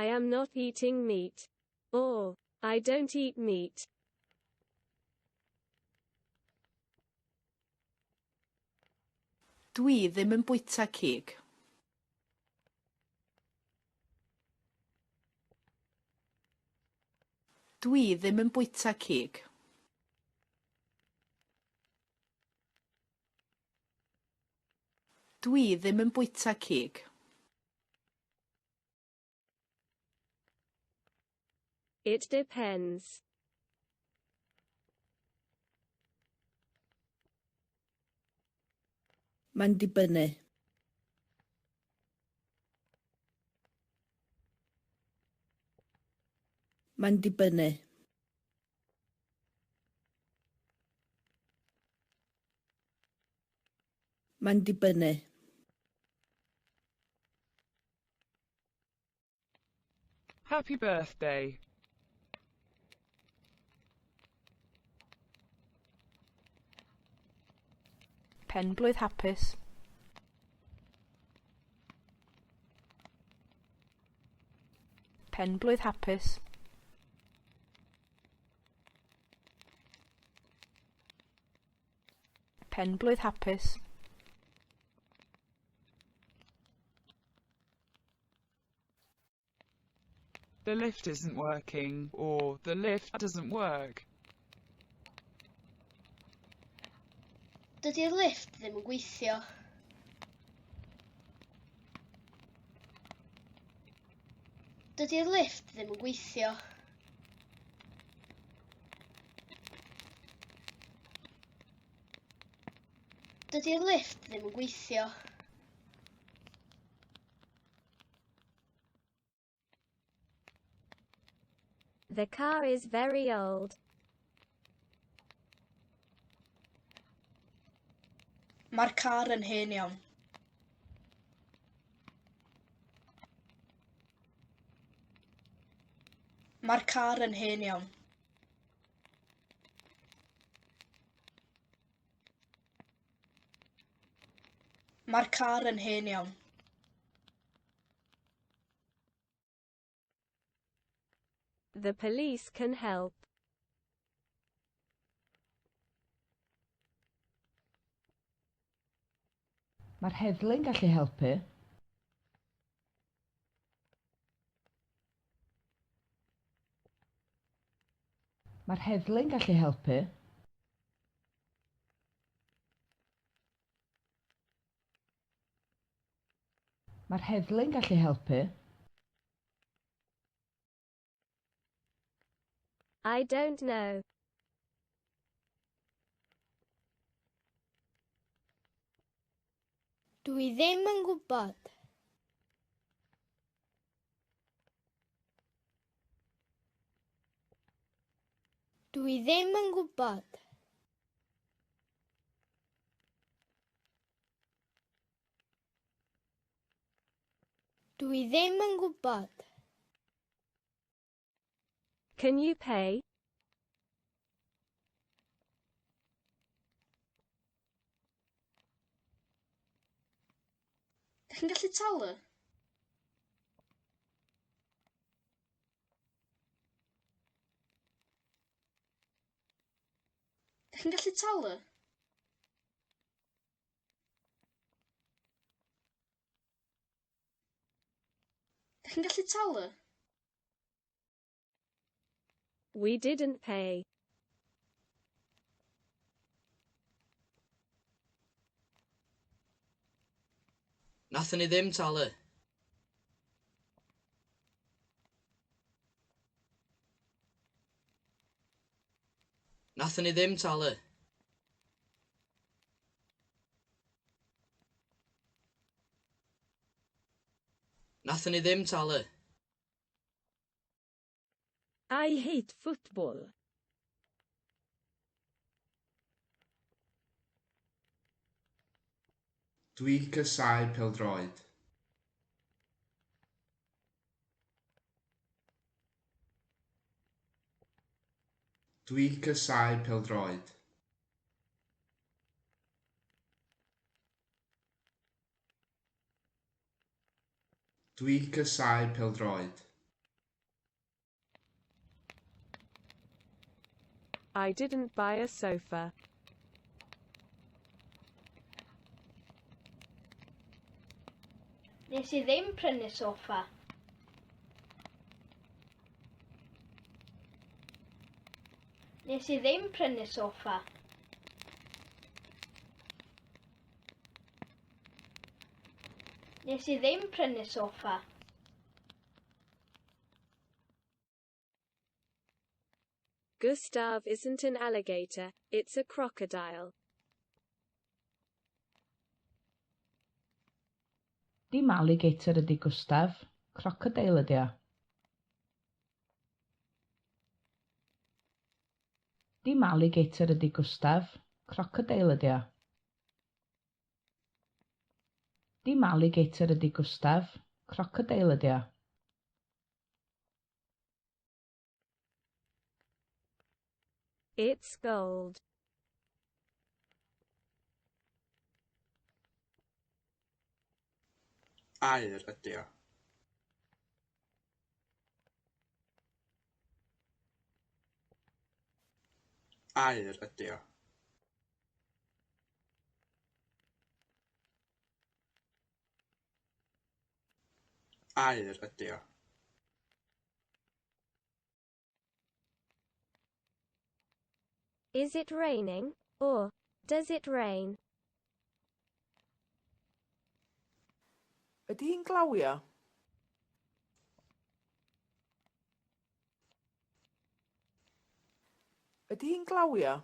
I am not eating meat. Or, I don't eat meat. Dwi ddim yn bwyta cig. Dwi ddim yn bwyta cig. Dwi ddim yn bwyta cig. It depends. Mae'n dibynnu. Mae'n dibynnu. Mae'n dibynnu. Happy birthday. Penblwydd hapus. Penblwydd hapus. Penblwydd hapus. The lift isn't working, or the lift doesn't work. Dydy'r lift ddim yn gweithio. Dydy'r lift ddim yn gweithio. Dydy'r lift ddim yn gweithio. The car is very old. Mae'r car yn hen iawn. Mae'r car yn hen iawn. Mae'r car yn hen iawn. The police can help. Mae'r heddlu'n gallu helpu. Mae'r heddlu'n gallu helpu. Mae'r heddlu'n gallu helpu. I don't know. Dwi ddim yn gwybod. Dwi ddim yn gwybod. Dwi ddim yn gwybod. Can you pay? Dych chi'n gallu talu? Dych chi'n gallu talu? Dych chi'n gallu talu? We didn't pay. Nathon ni ddim talu. Nathon ni ddim talu. Nathon ni ddim talu. I hate football. Dwi'n casáu pêl-droed. Dwi'n casáu pêl-droed. Dwi'n casáu pêl-droed. I didn't buy a sofa. Nes I ddim prynu soffa. Nes I ddim prynu soffa. Nes I ddim prynu soffa. Gustav isn't an alligator, it's a crocodile. Dim alligator ydi Gustaf, crocodile ydi o. Dim alligator ydi Gustaf, crocodile ydi o. Dim alligator ydi Gustaf, crocodile ydi o. It's gold. Aur ydi o. Aur ydi o. Aur ydi o. Is it raining? Or does it rain? Ydy hi'n glawio? Ydy hi'n glawio?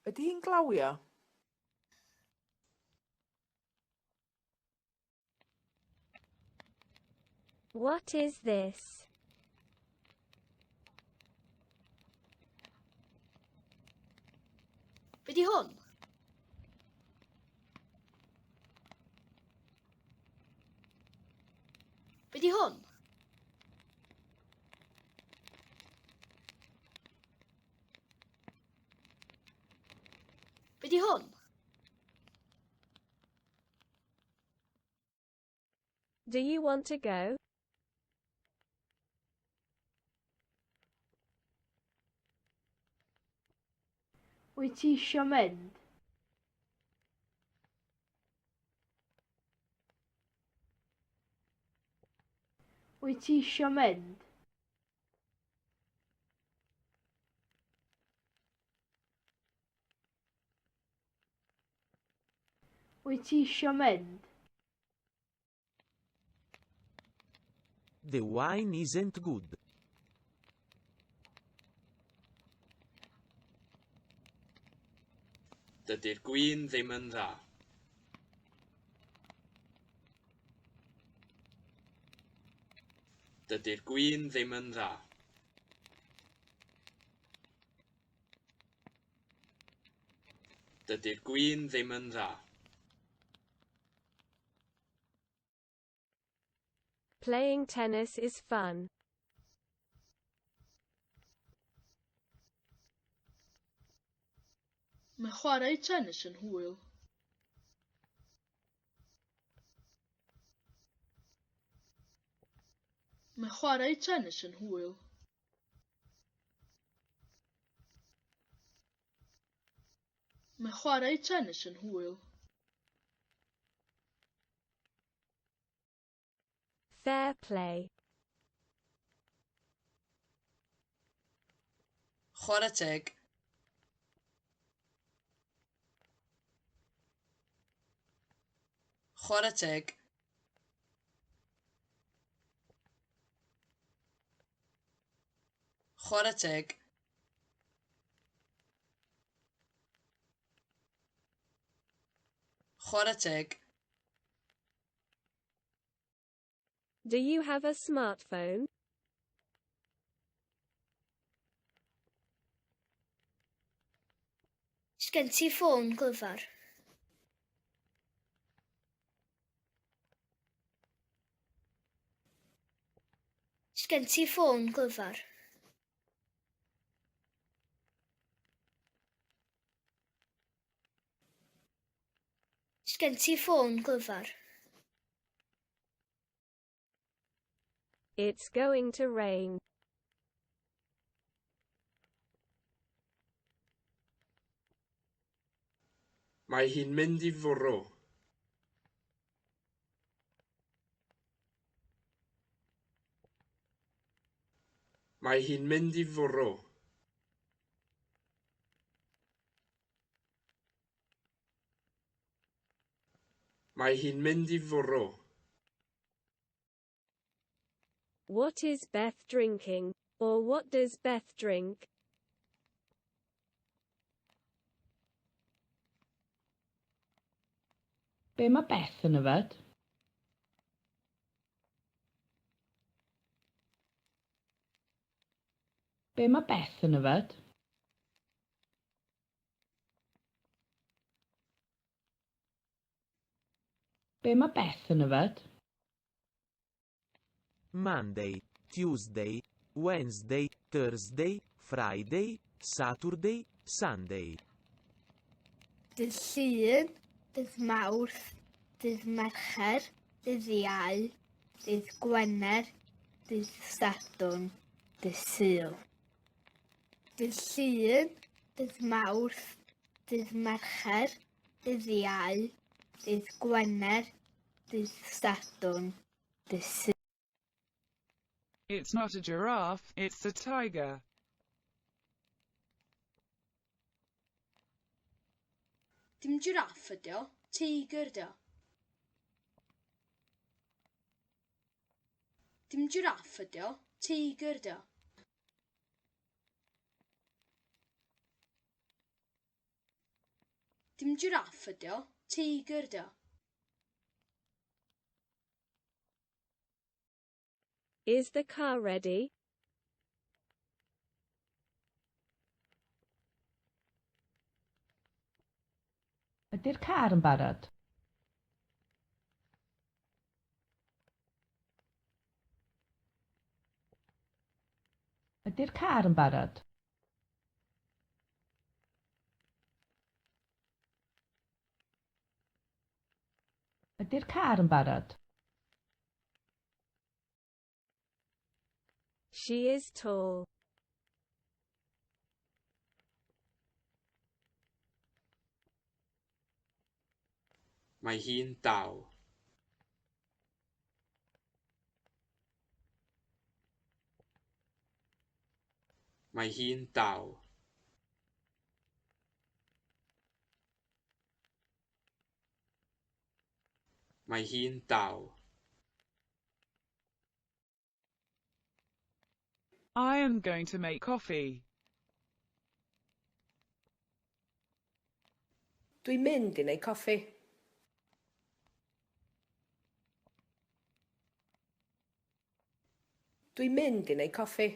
Ydy hi'n glawio? What is this? Be di hwn? Be di hwn? Be di hwn? Do you want to go? Wyt ti isio mynd? Wyt ti isio mynd? Wyt ti isio mynd? The wine isn't good. Dydy'r gwin ddim yn dda. Dydy'r gwin ddim yn dda. Dydy'r gwin ddim yn dda. Playing tennis is fun. Mae chwarae tennis yn hwyl. Mae chwarae tennis yn hwyl. Mae chwarae tennis yn hwyl. Fair play. Chwarae teg. Chwarae teg. Chwarae teg. Chwarae teg. Do you have a smartphone? Sgen ti ffôn glyfar? Sgen ti ffôn glyfar? Sgen ti ffôn glyfar? It's going to rain. Mae hi'n mynd i fwrw. Mae hi'n mynd i fwrw. Mae hi'n mynd i fwrw. What is Beth drinking? Or what does Beth drink? Be mae Beth yn yfed? Be mae Beth yn yfed? Be mae Beth yn yfed? Monday, Tuesday, Wednesday, Thursday, Friday, Saturday, Sunday. Dydd Llun, dydd Mawrth, dydd Mercher, dydd Iau, dydd Gwener, dydd Sadwrn, dydd Sul. Dydd Llun, dydd Mawrth, dydd Mercher, dydd Iau, dydd Gwener, dydd Sadwrn, dydd Sul. It's not a giraffe, it's a tiger. Dim giraff ydi o, teigr ydi o. Dim giraff ydi o, teigr ydi o. Dim giraff ydi o, teigr ydi o. Is the car ready? Ydy'r car yn barod? Ydy'r car yn barod? Ydy'r car yn barod? She is tall. Mae hi'n dal. Mae hi'n dal. Mae hi'n dal. I am going to make coffee. Dwi'n mynd i wneud coffi. Dwi'n mynd i wneud coffi.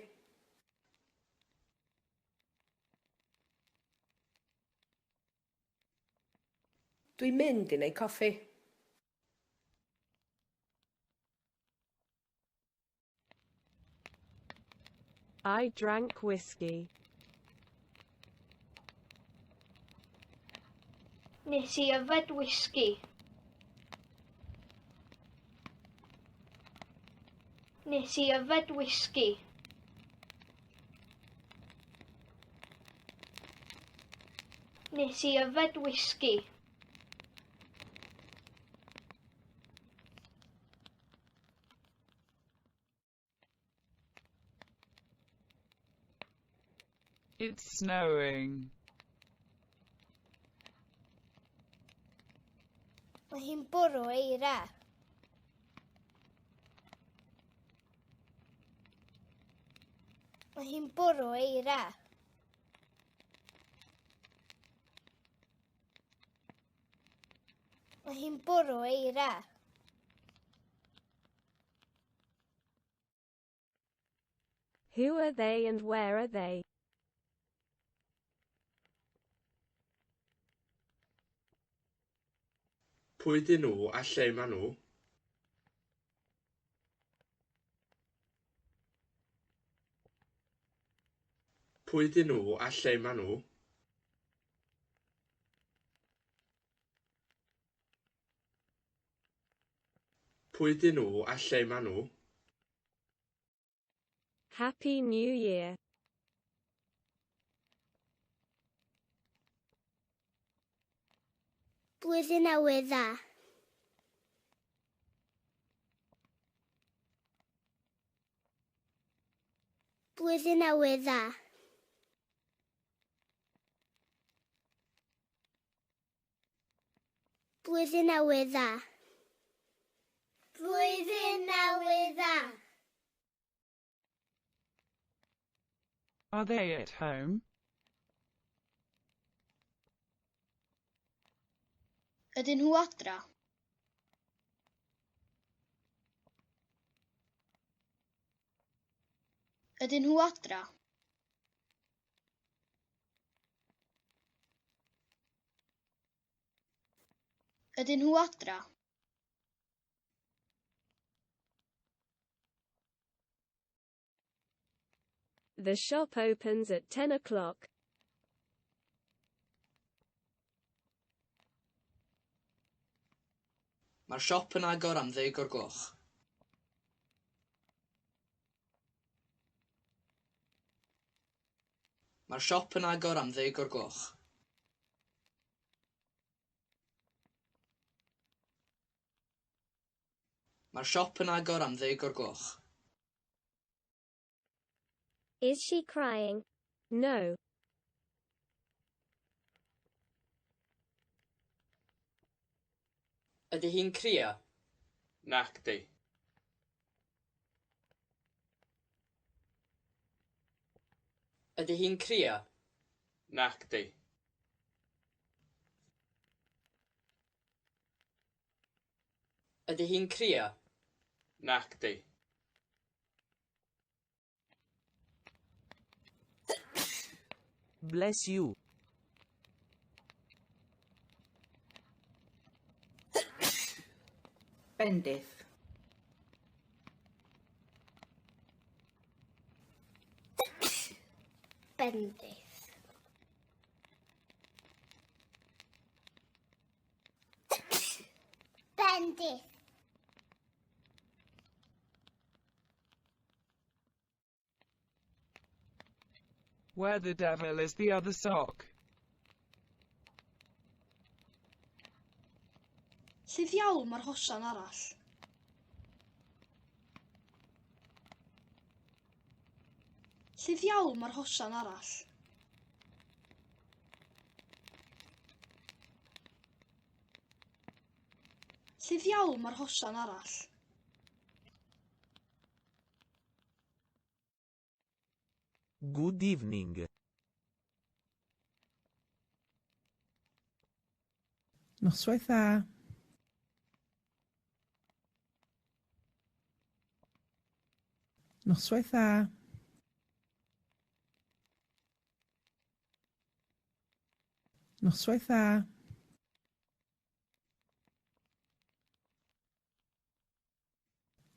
Dwi'n mynd i wneud coffi. I drank whiskey. Nes i yfed whisky. Nes i yfed whisky. Nes i yfed whisky. It's snowing. Mae hi'n bwrw eira. Mae hi'n bwrw eira. Mae hi'n bwrw eira. Who are they and where are they? Pwy 'dyn nhw a lle maen nhw? Pwy 'dyn nhw a lle maen nhw? Pwy 'dyn nhw a lle maen nhw? Happy New Year. Blwyddyn Newydd Dda. Blwyddyn Newydd Dda. Blwyddyn Newydd Dda. Blwyddyn Newydd Dda. Are they at home? Ydyn nhw adra? Ydyn nhw adra? Ydyn nhw adra? The shop opens at 10 o'clock. Mae'r siop yn agor am 10 o'r gloch. Mae'r siop yn agor am 10 o'r gloch. Mae'r siop yn agor am 10 o'r gloch. Is she crying? No. Ydy hi'n crio? Nac di. Ydy hi'n crio? Nac di. Ydy hi'n crio? Nac di. Bless you. Bendith. Bendith. Bendith. Where the devil is the other sock? Lle ddiawl mae'r hosan arall? Lle ddiawl mae'r hosan arall? Lle ddiawl mae'r hosan arall? Good evening. Noswaith dda. Noswaith dda. Noswaith dda.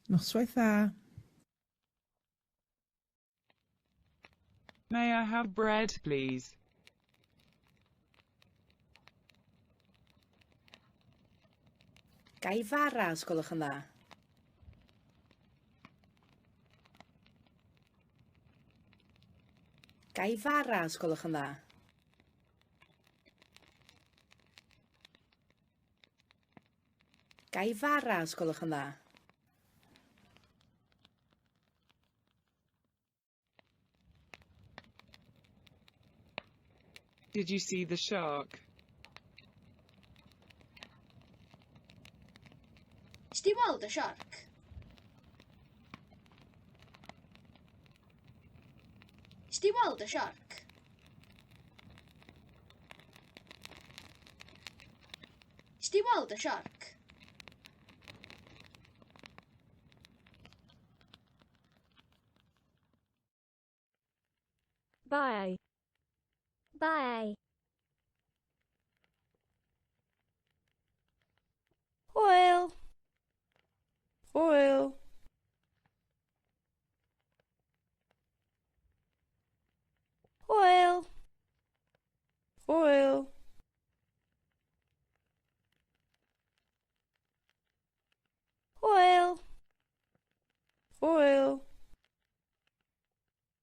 Noswaith dda. May I have bread, please? Gai fara os gwelwch yn dda. Gai fara os gwelwch yn dda. Gai fara os gwelwch yn dda. Did you see the shark? Ysdi weld y siarc? Ysdi weld y siarc? Ysdi weld y siarc? Bye. Bye. Hwyl. Hwyl.